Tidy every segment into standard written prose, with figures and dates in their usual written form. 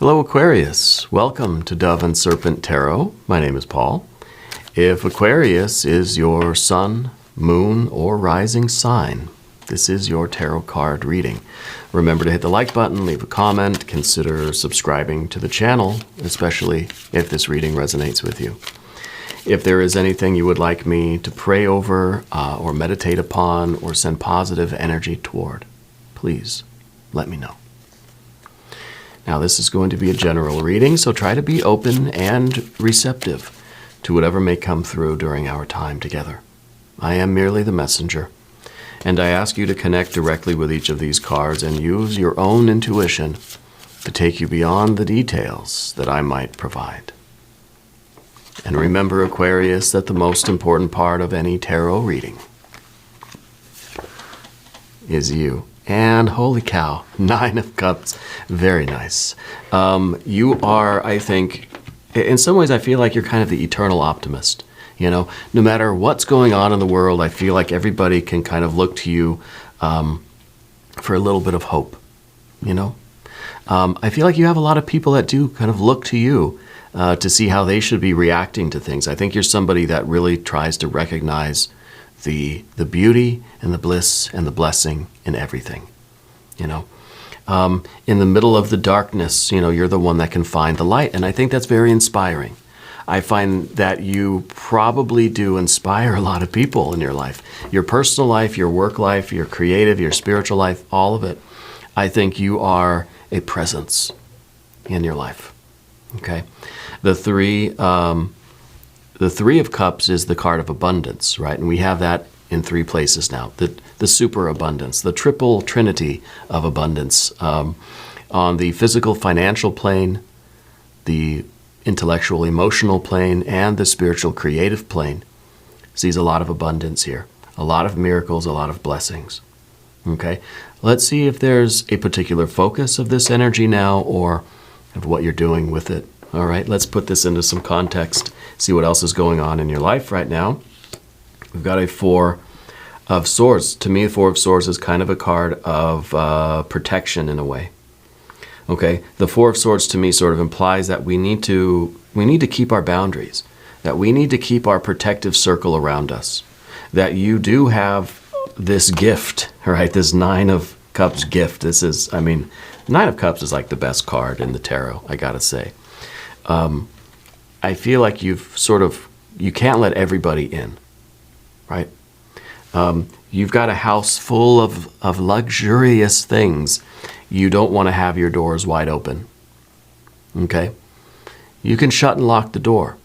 Hello Aquarius, welcome to Dove and Serpent Tarot. My name is Paul. If Aquarius is your sun, moon, or rising sign, this is your tarot card reading. Remember to hit the like button, leave a comment, consider subscribing to the channel, especially if this reading resonates with you. If there is anything you would like me to pray over or meditate upon or send positive energy toward, please let me know. Now this is going to be a general reading, so try to be open and receptive to whatever may come through during our time together. I am merely the messenger, and I ask you to connect directly with each of these cards and use your own intuition to take you beyond the details that I might provide. And remember, Aquarius, that the most important part of any tarot reading is you. And holy cow, 9 of Cups, very nice. You are, I think, in some ways I feel like you're kind of the eternal optimist. You know, no matter what's going on in the world, I feel like everybody can kind of look to you for a little bit of hope, you know. I feel like you have a lot of people that do kind of look to you to see how they should be reacting to things. I think you're somebody that really tries to recognize the beauty and the bliss and the blessing in everything, you know. In the middle of the darkness, you know, you're the one that can find the light, and I think that's very inspiring. I find that you probably do inspire a lot of people in your life. Your personal life, your work life, your creative, your spiritual life, all of it. I think you are a presence in your life, okay? The three of Cups is the card of abundance, right? And we have that in 3 places now. The super abundance, the triple trinity of abundance. On the physical financial plane, the intellectual emotional plane, and the spiritual creative plane sees a lot of abundance here. A lot of miracles, a lot of blessings. Okay? Let's see if there's a particular focus of this energy now or of what you're doing with it. All right, let's put this into some context, see what else is going on in your life right now. We've got a 4 of Swords. To me, a 4 of Swords is kind of a card of protection in a way. Okay, the 4 of Swords to me sort of implies that we need to keep our boundaries, that we need to keep our protective circle around us, that you do have this gift, right? This 9 of Cups gift. This is, I mean, 9 of Cups is like the best card in the tarot, I gotta say. I feel like you can't let everybody in, right? You've got a house full of luxurious things. You don't want to have your doors wide open, okay? You can shut and lock the door.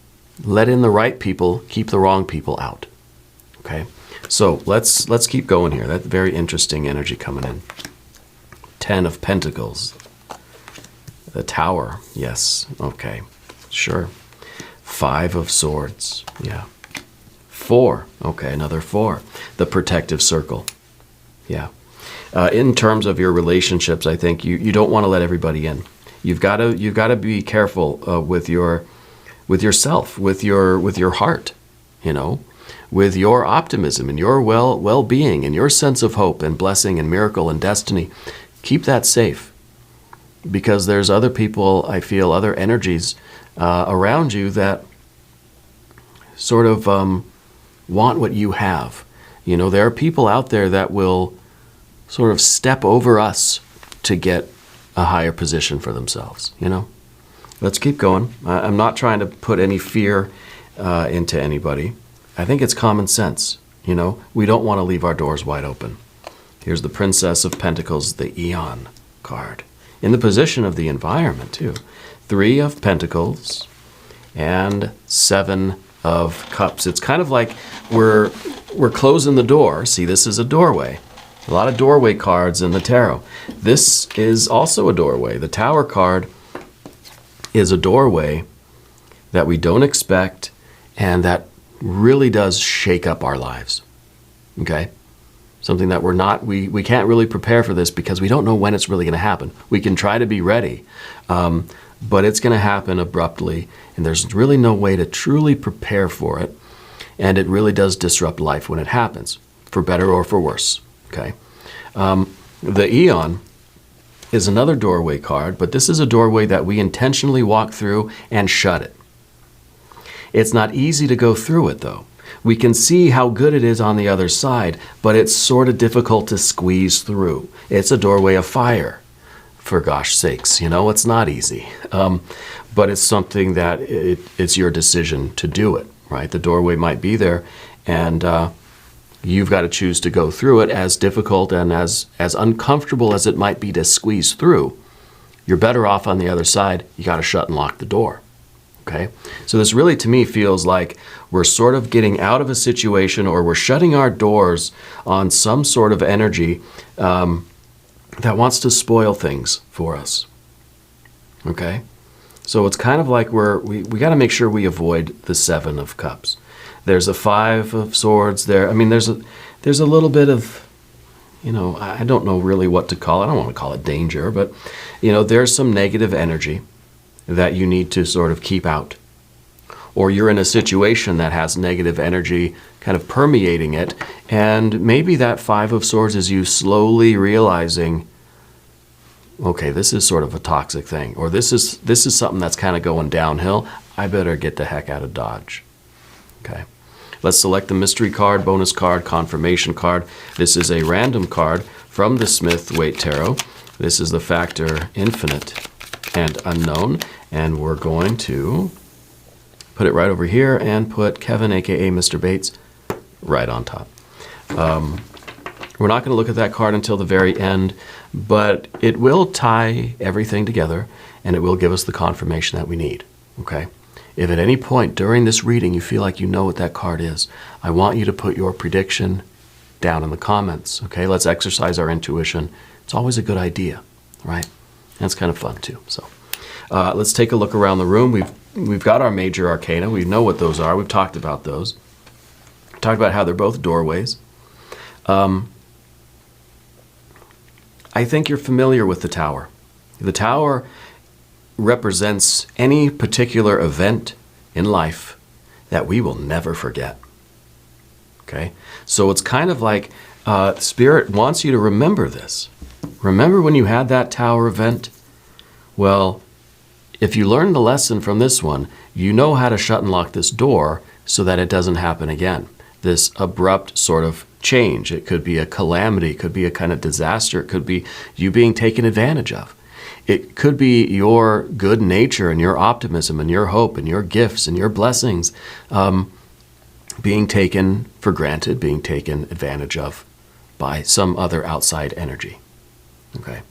Let in the right people, keep the wrong people out, okay? So let's keep going here. That's very interesting energy coming in. 10 of Pentacles. The Tower, yes, okay, sure. 5 of Swords, yeah. 4, okay, another 4. The protective circle, yeah. In terms of your relationships, I think you don't want to let everybody in. You've got to be careful with yourself, with your heart, you know, with your optimism and your well-being and your sense of hope and blessing and miracle and destiny. Keep that safe. Because there's other people, I feel, other energies around you that sort of want what you have. You know, there are people out there that will sort of step over us to get a higher position for themselves, you know. Let's keep going. I'm not trying to put any fear into anybody. I think it's common sense, you know. We don't want to leave our doors wide open. Here's the Princess of Pentacles, the Eon card. In the position of the environment, too. 3 of Pentacles and 7 of Cups. It's kind of like we're closing the door. See, this is a doorway. A lot of doorway cards in the tarot. This is also a doorway. The Tower card is a doorway that we don't expect and that really does shake up our lives. Okay? Something that we can't really prepare for this because we don't know when it's really going to happen. We can try to be ready, but it's going to happen abruptly, and there's really no way to truly prepare for it, and it really does disrupt life when it happens, for better or for worse, okay? The Eon is another doorway card, but this is a doorway that we intentionally walk through and shut it. It's not easy to go through it, though. We can see how good it is on the other side, but it's sort of difficult to squeeze through. It's a doorway of fire, for gosh sakes. You know, it's not easy. But it's something that it's your decision to do it, right? The doorway might be there, and you've got to choose to go through it, as difficult and as uncomfortable as it might be to squeeze through. You're better off on the other side. You got to shut and lock the door. Okay? So this really, to me, feels like we're sort of getting out of a situation, or we're shutting our doors on some sort of energy that wants to spoil things for us. Okay? So it's kind of like we got to make sure we avoid the Seven of Cups. There's a Five of Swords there. I mean, there's a little bit of, you know, I don't know really what to call it. I don't want to call it danger, but, you know, there's some negative energy that you need to sort of keep out. Or you're in a situation that has negative energy kind of permeating it, and maybe that Five of Swords is you slowly realizing, okay, this is sort of a toxic thing, or this is something that's kind of going downhill. I better get the heck out of Dodge. Okay. Let's select the mystery card, bonus card, confirmation card. This is a random card from the Smith-Waite Tarot. This is the factor infinite and unknown, and we're going to put it right over here and put Kevin, aka Mr. Bates, right on top. We're not going to look at that card until the very end, but it will tie everything together, and it will give us the confirmation that we need. Okay? If at any point during this reading you feel like you know what that card is, I want you to put your prediction down in the comments. Okay? Let's exercise our intuition. It's always a good idea, right? And it's kind of fun too. So let's take a look around the room. We've got our major arcana. We know what those are. We've talked about those. We talked about how they're both doorways. I think you're familiar with the Tower. The Tower represents any particular event in life that we will never forget. Okay? So it's kind of like Spirit wants you to remember this. Remember when you had that Tower event? Well, if you learn the lesson from this one, you know how to shut and lock this door so that it doesn't happen again. This abrupt sort of change. It could be a calamity. It could be a kind of disaster. It could be you being taken advantage of. It could be your good nature and your optimism and your hope and your gifts and your blessings being taken for granted, being taken advantage of by some other outside energy. Okay.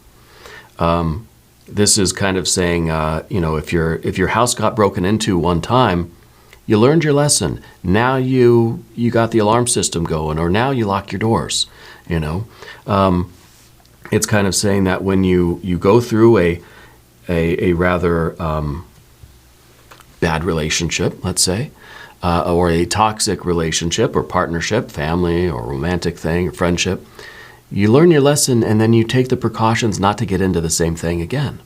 This is kind of saying, you know, if your house got broken into one time, you learned your lesson. Now you got the alarm system going, or now you lock your doors. You know, it's kind of saying that when you go through a rather bad relationship, let's say, or a toxic relationship or partnership, family or romantic thing or friendship, you learn your lesson, and then you take the precautions not to get into the same thing again.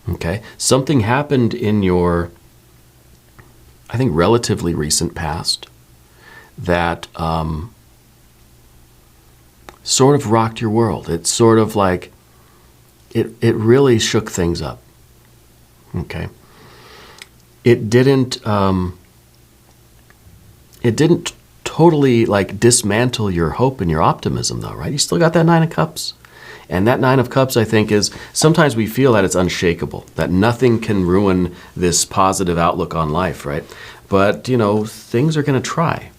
Okay? Something happened in your, I think, relatively recent past that sort of rocked your world. It's sort of like, it really shook things up. Okay? It didn't totally like dismantle your hope and your optimism though, right? You still got that Nine of Cups. And that Nine of Cups, I think, is sometimes we feel that it's unshakable, that nothing can ruin this positive outlook on life, right? But, you know, things are going to try.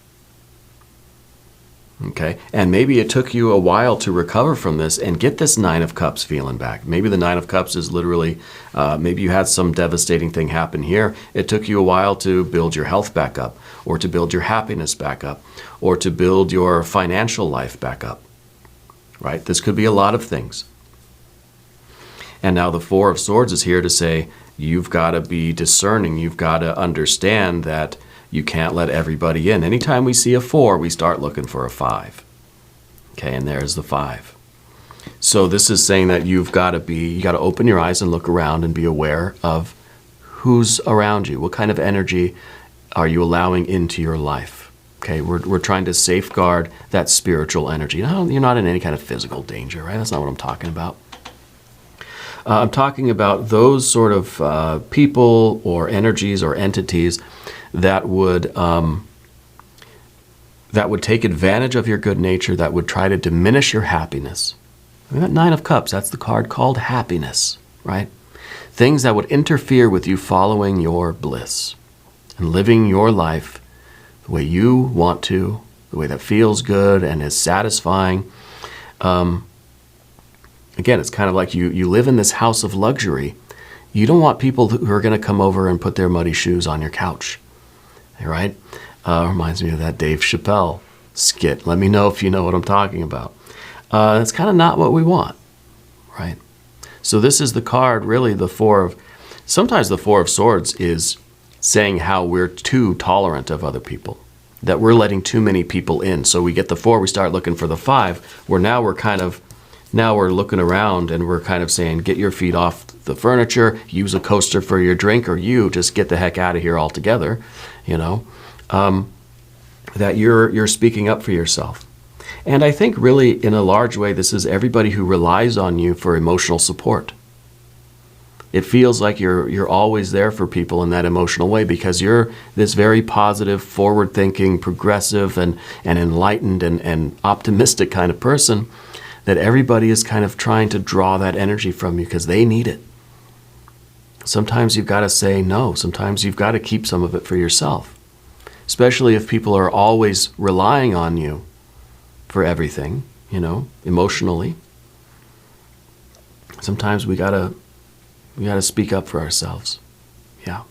Okay? And maybe it took you a while to recover from this and get this Nine of Cups feeling back. Maybe the Nine of Cups is literally, maybe you had some devastating thing happen here. It took you a while to build your health back up, or to build your happiness back up, or to build your financial life back up. Right? This could be a lot of things. And now the Four of Swords is here to say, you've got to be discerning. You've got to understand that you can't let everybody in. Anytime we see a 4, we start looking for a 5. Okay, and there's the 5. So this is saying that you got to open your eyes and look around and be aware of who's around you. What kind of energy are you allowing into your life? Okay, we're trying to safeguard that spiritual energy. No, you're not in any kind of physical danger, right? That's not what I'm talking about. I'm talking about those sort of people or energies or entities that would take advantage of your good nature, that would try to diminish your happiness. That Nine of Cups, that's the card called happiness, right? Things that would interfere with you following your bliss and living your life the way you want to, the way that feels good and is satisfying. Again, it's kind of like you live in this house of luxury. You don't want people who are going to come over and put their muddy shoes on your couch, right? Reminds me of that Dave Chappelle skit. Let me know if you know what I'm talking about. That's kind of not what we want, right? So this is the card, really, sometimes the Four of Swords is saying how we're too tolerant of other people, that we're letting too many people in. So we get the 4, we start looking for the 5, where now we're looking around and we're kind of saying, get your feet off the furniture, use a coaster for your drink, or you just get the heck out of here altogether, that you're speaking up for yourself. And I think really in a large way, this is everybody who relies on you for emotional support. It feels like you're always there for people in that emotional way because you're this very positive, forward-thinking, progressive, and enlightened and optimistic kind of person that everybody is kind of trying to draw that energy from you because they need it. Sometimes you've got to say no. Sometimes you've got to keep some of it for yourself, especially if people are always relying on you for everything, emotionally. Sometimes we gotta speak up for ourselves. Yeah.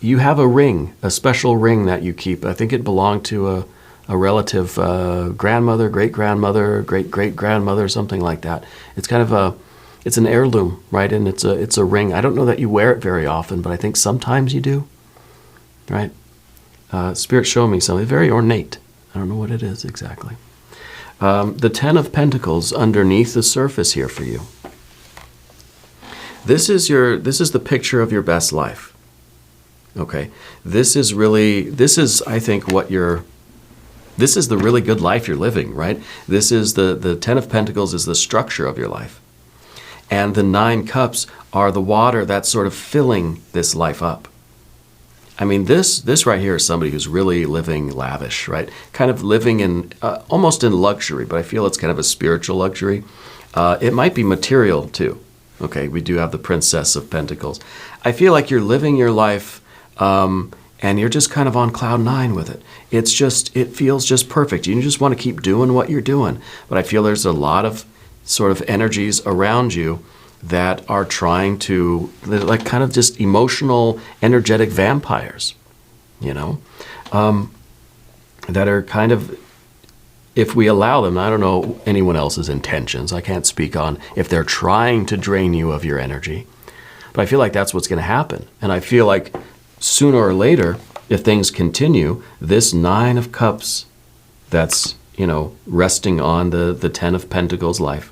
You have a ring, a special ring that you keep. I think it belonged to a relative, grandmother, great-grandmother, great-great-grandmother, something like that. It's kind of it's an heirloom, right? And it's a ring. I don't know that you wear it very often, but I think sometimes you do, right? Spirit's showing me something very ornate. I don't know what it is exactly. The 10 of Pentacles underneath the surface here for you. This is the picture of your best life. Okay. This is I think this is the really good life you're living, right? This is the 10 of Pentacles is the structure of your life. And the 9 cups are the water that's sort of filling this life up. I mean, this right here is somebody who's really living lavish, right? Kind of living in, almost in luxury, but I feel it's kind of a spiritual luxury. It might be material too. Okay, we do have the Princess of Pentacles. I feel like you're living your life and you're just kind of on cloud 9 with it. It feels just perfect. You just want to keep doing what you're doing. But I feel there's a lot of sort of energies around you that are trying to, like kind of just emotional, energetic vampires, that are kind of, if we allow them, I don't know anyone else's intentions. I can't speak on if they're trying to drain you of your energy, but I feel like that's what's going to happen. And I feel like sooner or later, if things continue, this 9 of Cups that's, resting on the 10 of Pentacles life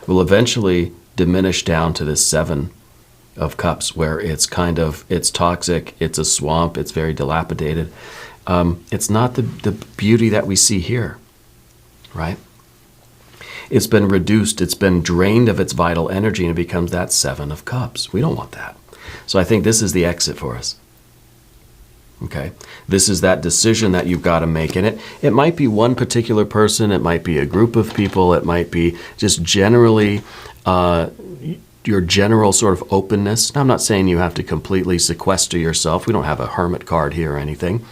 will eventually diminish down to this 7 of Cups, where it's toxic, it's a swamp, it's very dilapidated. It's not the beauty that we see here, right? It's been reduced, it's been drained of its vital energy, and it becomes that 7 of Cups. We don't want that. So I think this is the exit for us. Okay, this is that decision that you've got to make. And it might be one particular person, it might be a group of people, it might be just generally your general sort of openness. Now, I'm not saying you have to completely sequester yourself. We don't have a hermit card here or anything.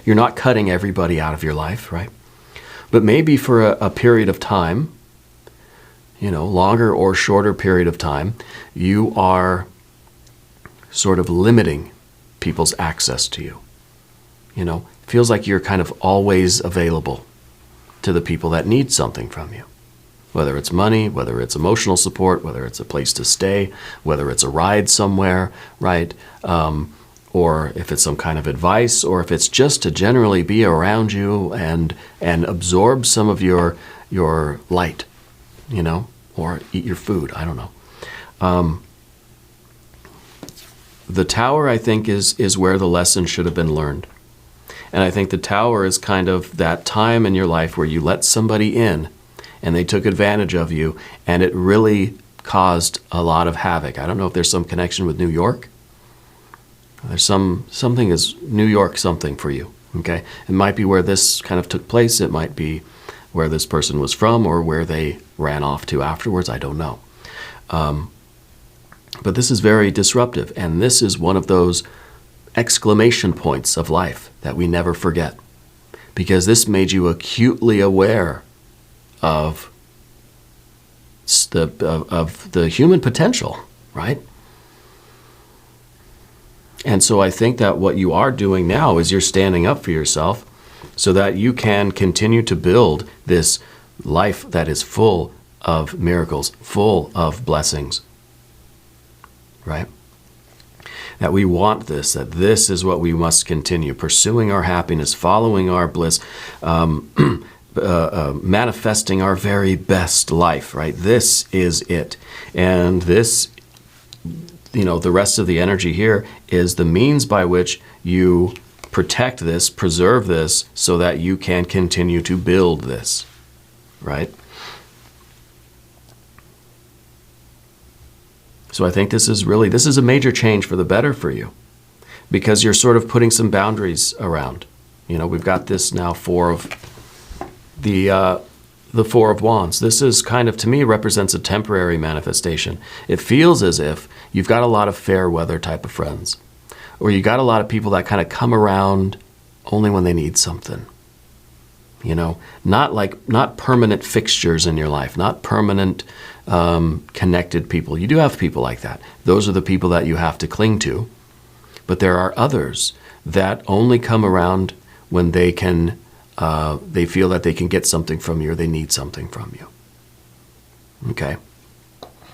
You're not cutting everybody out of your life, right? But maybe for a period of time, longer or shorter period of time, you are sort of limiting people's access to you. It feels like you're kind of always available to the people that need something from you. Whether it's money, whether it's emotional support, whether it's a place to stay, whether it's a ride somewhere, right? Or if it's some kind of advice, or if it's just to generally be around you and absorb some of your light, or eat your food. I don't know. The Tower, I think, is where the lesson should have been learned. And I think the Tower is kind of that time in your life where you let somebody in and they took advantage of you, and it really caused a lot of havoc. I don't know if there's some connection with New York. There's something is New York something for you, okay? It might be where this kind of took place. It might be where this person was from or where they ran off to afterwards. I don't know. But this is very disruptive, and this is one of those exclamation points of life that we never forget, because this made you acutely aware of the human potential, right? And so I think that what you are doing now is you're standing up for yourself so that you can continue to build this life that is full of miracles, full of blessings, right? That we want this, that this is what we must continue, pursuing our happiness, following our bliss, manifesting our very best life, right? This is it. And this, the rest of the energy here is the means by which you protect this, preserve this, so that you can continue to build this, right? So I think this is a major change for the better for you, because you're sort of putting some boundaries around. We've got this now the Four of Wands. This is kind of, to me, represents a temporary manifestation. It feels as if you've got a lot of fair weather type of friends, or you got a lot of people that kind of come around only when they need something. Not permanent fixtures in your life, not permanent connected people. You do have people like that. Those are the people that you have to cling to. But there are others that only come around when they feel that they can get something from you or they need something from you. Okay.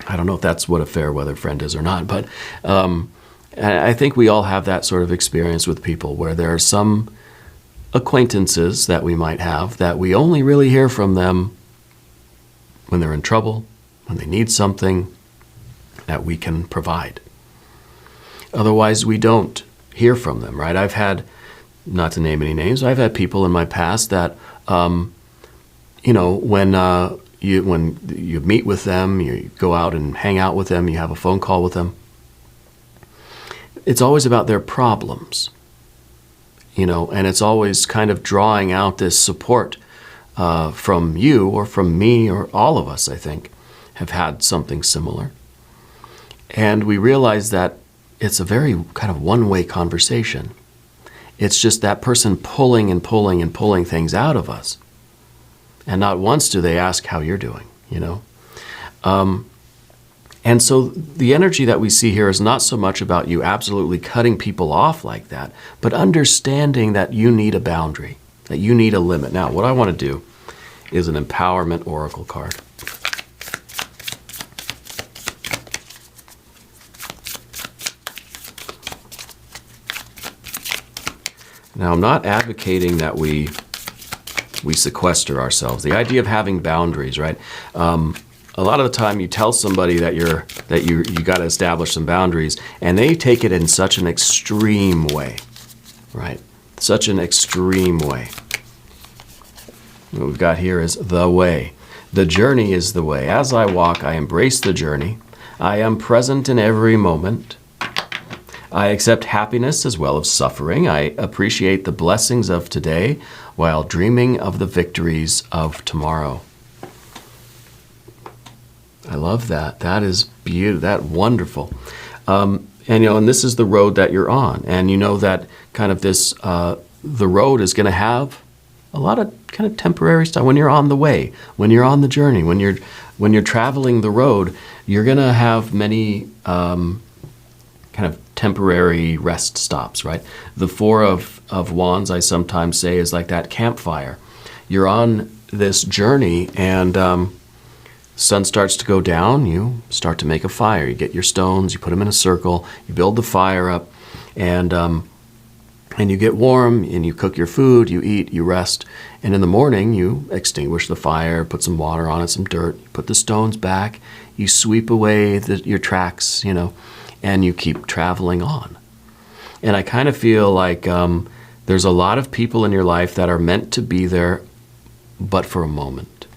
I don't know if that's what a fair weather friend is or not, but I think we all have that sort of experience with people where there are some acquaintances that we might have that we only really hear from them when they're in trouble, when they need something that we can provide. Otherwise, we don't hear from them, right? I've had, not to name any names, I've had people in my past that, when you meet with them, you go out and hang out with them, you have a phone call with them, it's always about their problems. And it's always kind of drawing out this support from you or from me, or all of us, I think, have had something similar. And we realize that it's a very kind of one-way conversation. It's just that person pulling and pulling and pulling things out of us. And not once do they ask how you're doing, And so the energy that we see here is not so much about you absolutely cutting people off like that, but understanding that you need a boundary, that you need a limit. Now, what I want to do is an empowerment oracle card. Now, I'm not advocating that we sequester ourselves. The idea of having boundaries, right? A lot of the time you tell somebody that you got to establish some boundaries, and they take it in such an extreme way, right? Such an extreme way. What we've got here is the way. The journey is the way. As I walk, I embrace the journey. I am present in every moment. I accept happiness as well as suffering. I appreciate the blessings of today while dreaming of the victories of tomorrow. I love that. That is beautiful. That wonderful. And this is the road that you're on. And that kind of this, the road is going to have a lot of kind of temporary stuff. When you're on the way, when you're on the journey, when you're traveling the road, you're going to have many kind of temporary rest stops, right? The Four of Wands, I sometimes say, is like that campfire. You're on this journey, and sun starts to go down, you start to make a fire. You get your stones, you put them in a circle, you build the fire up, and you get warm, and you cook your food, you eat, you rest, and in the morning you extinguish the fire, put some water on it, some dirt, you put the stones back, you sweep away your tracks, and you keep traveling on. And I kind of feel like there's a lot of people in your life that are meant to be there, but for a moment,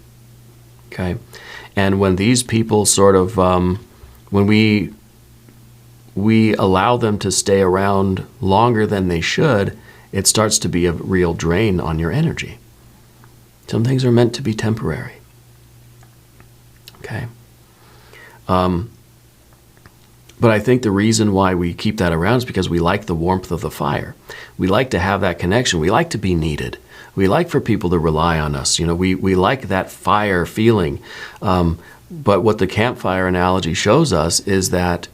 okay? And when these people sort of, when we allow them to stay around longer than they should, it starts to be a real drain on your energy. Some things are meant to be temporary. Okay? But I think the reason why we keep that around is because we like the warmth of the fire. We like to have that connection. We like to be needed. We like for people to rely on us. You know, we like that fire feeling. But what the campfire analogy shows us is that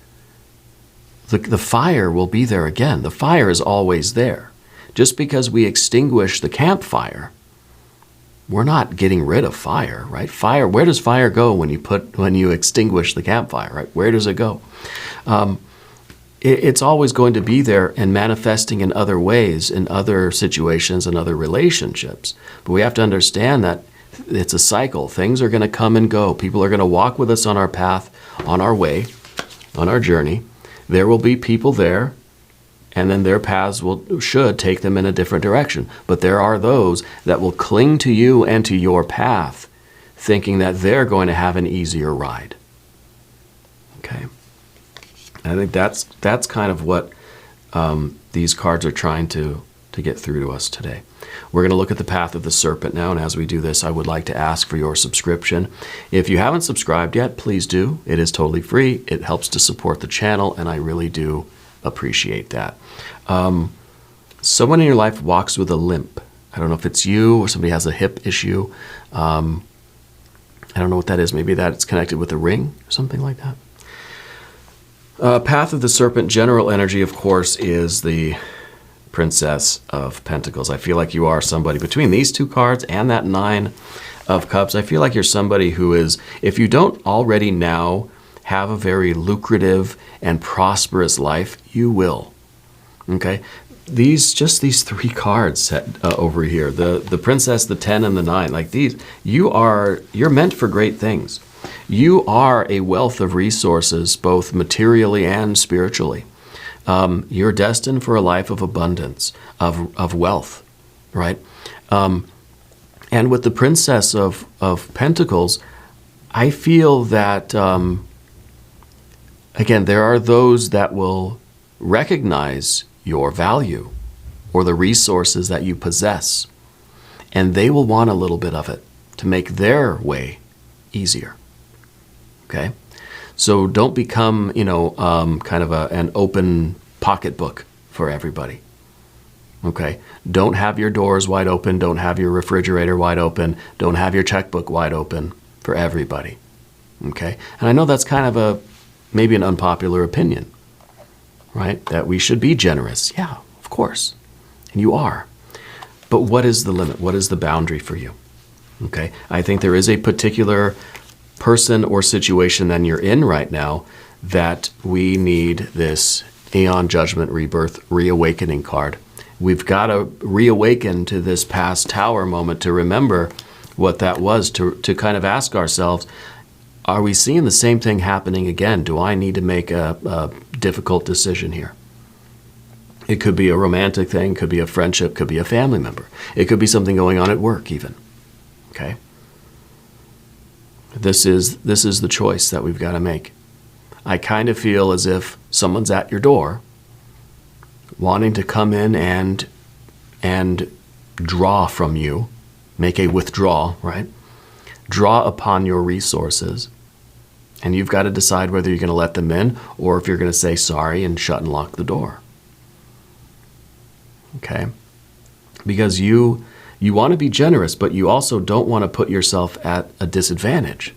the fire will be there again. The fire is always there. Just because we extinguish the campfire, we're not getting rid of fire, right? Fire, where does fire go when you extinguish the campfire, right? Where does it go? It's always going to be there and manifesting in other ways, in other situations and other relationships. But we have to understand that it's a cycle. Things are going to come and go. People are going to walk with us on our path, on our way, on our journey. There will be people there, and then their paths should take them in a different direction. But there are those that will cling to you and to your path, thinking that they're going to have an easier ride. Okay? I think that's kind of what these cards are trying to get through to us today. We're going to look at the path of the serpent now, and as we do this, I would like to ask for your subscription. If you haven't subscribed yet, please do. It is totally free. It helps to support the channel, and I really do appreciate that. Someone in your life walks with a limp. I don't know if it's you or somebody has a hip issue. I don't know what that is. Maybe that's connected with a ring or something like that. Path of the Serpent, general energy, of course, is the Princess of Pentacles. I feel like you are somebody, between these two cards and that Nine of Cups, I feel like you're somebody who is, if you don't already now have a very lucrative and prosperous life, you will. Okay? These three cards set over here, the Princess, the 10, and the 9, like these, you're meant for great things. You are a wealth of resources, both materially and spiritually. You're destined for a life of abundance, of wealth, right? And with the Princess of Pentacles, I feel that, again, there are those that will recognize your value or the resources that you possess, and they will want a little bit of it to make their way easier. Okay? So don't become, kind of an open pocketbook for everybody. Okay? Don't have your doors wide open. Don't have your refrigerator wide open. Don't have your checkbook wide open for everybody. Okay? And I know that's kind of maybe an unpopular opinion, right? That we should be generous. Yeah, of course. And you are. But what is the limit? What is the boundary for you? Okay? I think there is a particular person or situation that you're in right now that we need this Aeon Judgment Rebirth Reawakening card. We've got to reawaken to this past Tower moment to remember what that was, to kind of ask ourselves, are we seeing the same thing happening again? Do I need to make a difficult decision here? It could be a romantic thing, could be a friendship, could be a family member. It could be something going on at work even. Okay? This is the choice that we've got to make. I kind of feel as if someone's at your door wanting to come in and draw from you, make a withdrawal, right? Draw upon your resources. And you've got to decide whether you're going to let them in or if you're going to say sorry and shut and lock the door. Okay? Because you want to be generous, but you also don't want to put yourself at a disadvantage.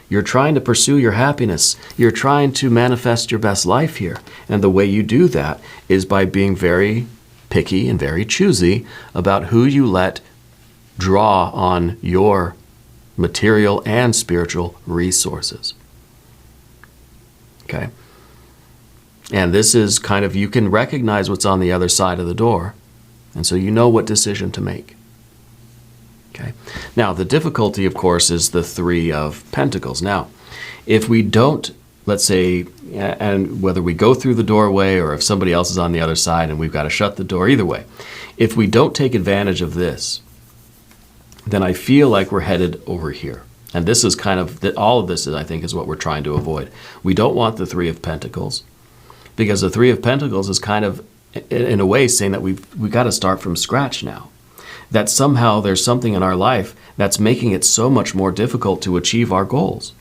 You're trying to pursue your happiness. You're trying to manifest your best life here. And the way you do that is by being very picky and very choosy about who you let draw on your material and spiritual resources. Okay? And this is kind of, you can recognize what's on the other side of the door, and so you know what decision to make. Okay. Now, the difficulty, of course, is the Three of Pentacles. Now, if we don't, let's say, and whether we go through the doorway or if somebody else is on the other side and we've got to shut the door, either way, if we don't take advantage of this, then I feel like we're headed over here. And this is kind of, all of this, I think, is what we're trying to avoid. We don't want the Three of Pentacles, because the Three of Pentacles is kind of, in a way, saying that we've got to start from scratch now. That somehow there's something in our life that's making it so much more difficult to achieve our goals.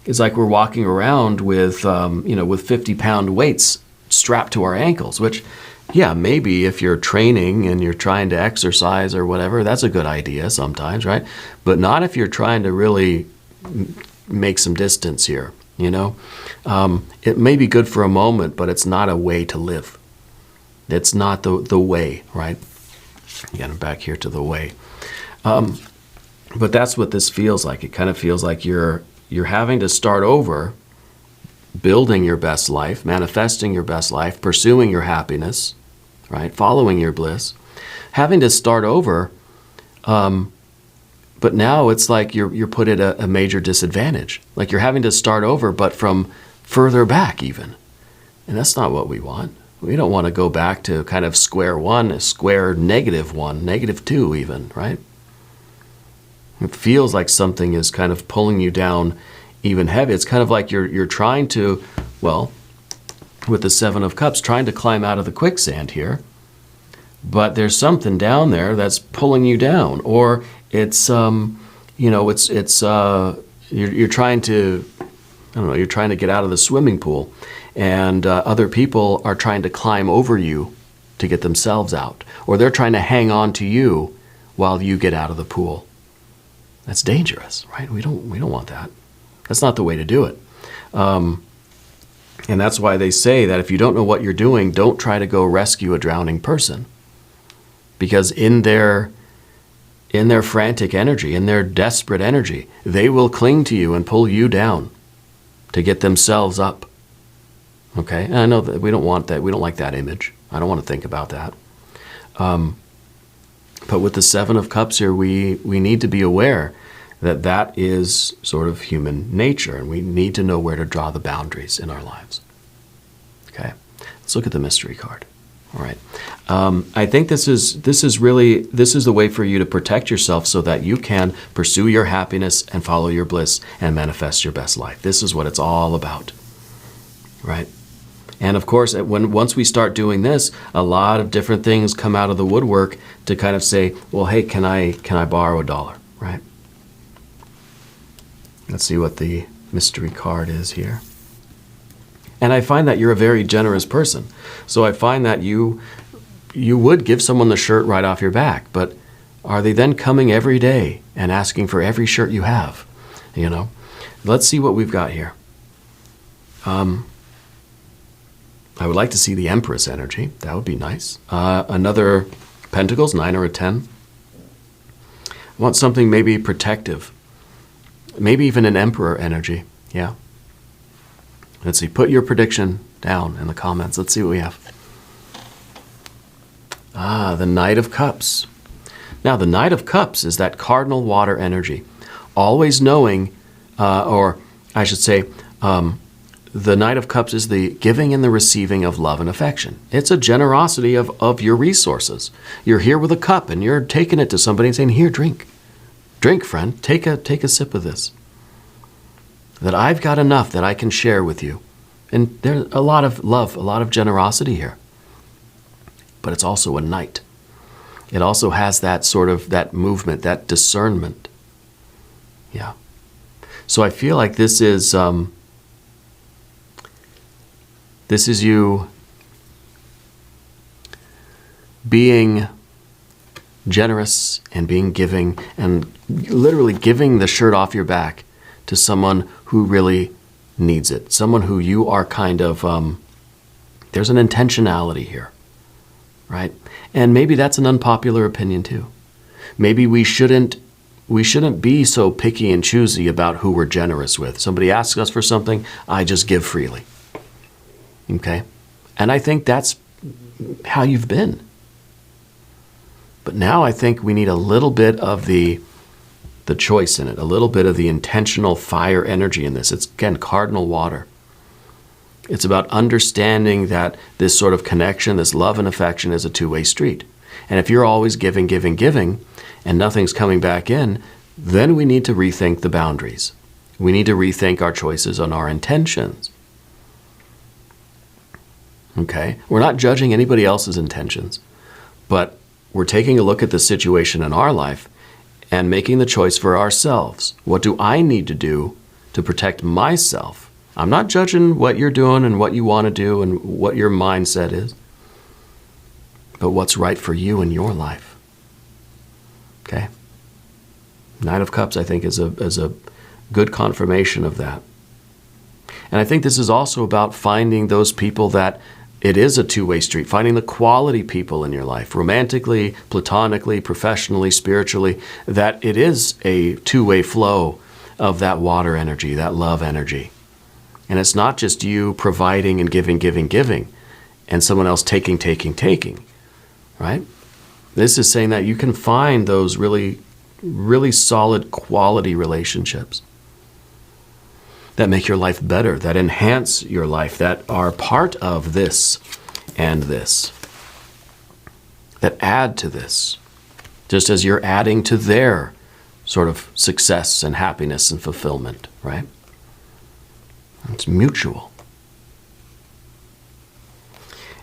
It's like we're walking around with, with 50-pound weights strapped to our ankles, which, yeah, maybe if you're training and you're trying to exercise or whatever, that's a good idea sometimes, right? But not if you're trying to really make some distance here, It may be good for a moment, but it's not a way to live. It's not the way, right? Again, I'm back here to the way. But that's what this feels like. It kind of feels like you're having to start over, building your best life, manifesting your best life, pursuing your happiness, right? Following your bliss, having to start over. But now it's like you're put at a major disadvantage. Like you're having to start over, but from further back even. And that's not what we want. We don't want to go back to kind of square one, square -1, -2 even, right? It feels like something is kind of pulling you down even heavy. It's kind of like you're trying to, well, with the Seven of Cups, trying to climb out of the quicksand here, but there's something down there that's pulling you down, or it's you're trying to, I don't know, you're trying to get out of the swimming pool, and other people are trying to climb over you to get themselves out, or they're trying to hang on to you while you get out of the pool. That's dangerous, right? We don't want that. That's not the way to do it. And that's why they say that if you don't know what you're doing, don't try to go rescue a drowning person. Because in their frantic energy, in their desperate energy, they will cling to you and pull you down to get themselves up. Okay? And I know that we don't want that. We don't like that image. I don't want to think about that. But with the Seven of Cups here, we need to be aware that that is sort of human nature, and we need to know where to draw the boundaries in our lives. Okay? Let's look at the mystery card. All right. I think this is the way for you to protect yourself so that you can pursue your happiness and follow your bliss and manifest your best life. This is what it's all about. Right? And of course, once we start doing this, a lot of different things come out of the woodwork to kind of say, well, hey, can I borrow $1? Right? Let's see what the mystery card is here. And I find that you're a very generous person. So I find that you would give someone the shirt right off your back, but are they then coming every day and asking for every shirt you have? Let's see what we've got here. I would like to see the Empress energy. That would be nice. Another Pentacles, 9 or a 10. I want something maybe protective. Maybe even an Emperor energy. Yeah. Let's see. Put your prediction down in the comments. Let's see what we have. The Knight of Cups. Now, the Knight of Cups is that cardinal water energy. Always knowing, or I should say, the Knight of Cups is the giving and the receiving of love and affection. It's a generosity of your resources. You're here with a cup and you're taking it to somebody and saying, here, drink. Drink, friend. Take a sip of this. That I've got enough that I can share with you. And there's a lot of love, a lot of generosity here. But it's also a knight. It also has that sort of, that movement, that discernment. Yeah. So I feel like this is you being generous and being giving and literally giving the shirt off your back to someone who really needs it. Someone who you are kind of, there's an intentionality here, right? And maybe that's an unpopular opinion too. Maybe we shouldn't be so picky and choosy about who we're generous with. Somebody asks us for something, I just give freely. Okay? And I think that's how you've been. But now I think we need a little bit of the choice in it, a little bit of the intentional fire energy in this. It's, again, cardinal water. It's about understanding that this sort of connection, this love and affection is a two-way street. And if you're always giving, and nothing's coming back in, then we need to rethink the boundaries. We need to rethink our choices and our intentions. Okay? We're not judging anybody else's intentions, but we're taking a look at the situation in our life and making the choice for ourselves. What do I need to do to protect myself? I'm not judging what you're doing and what you want to do and what your mindset is, but what's right for you in your life. Okay? Knight of Cups, I think, is a good confirmation of that. And I think this is also about finding those people that it is a two-way street, finding the quality people in your life, romantically, platonically, professionally, spiritually, that it is a two-way flow of that water energy, that love energy. And it's not just you providing and giving, and someone else taking, right? This is saying that you can find those really, really solid quality relationships that make your life better, that enhance your life, that are part of this and this, that add to this, just as you're adding to their sort of success and happiness and fulfillment, right? It's mutual.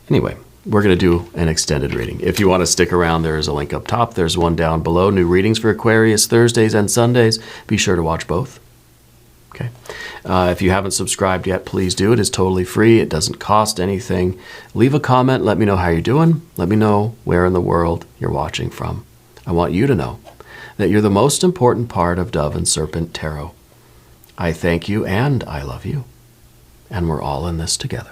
Anyway, we're going to do an extended reading. If you want to stick around, there is a link up top. There's one down below. New readings for Aquarius Thursdays and Sundays. Be sure to watch both. Okay. If you haven't subscribed yet, please do. It is totally free. It doesn't cost anything. Leave a comment. Let me know how you're doing. Let me know where in the world you're watching from. I want you to know that you're the most important part of Dove and Serpent Tarot. I thank you and I love you. And we're all in this together.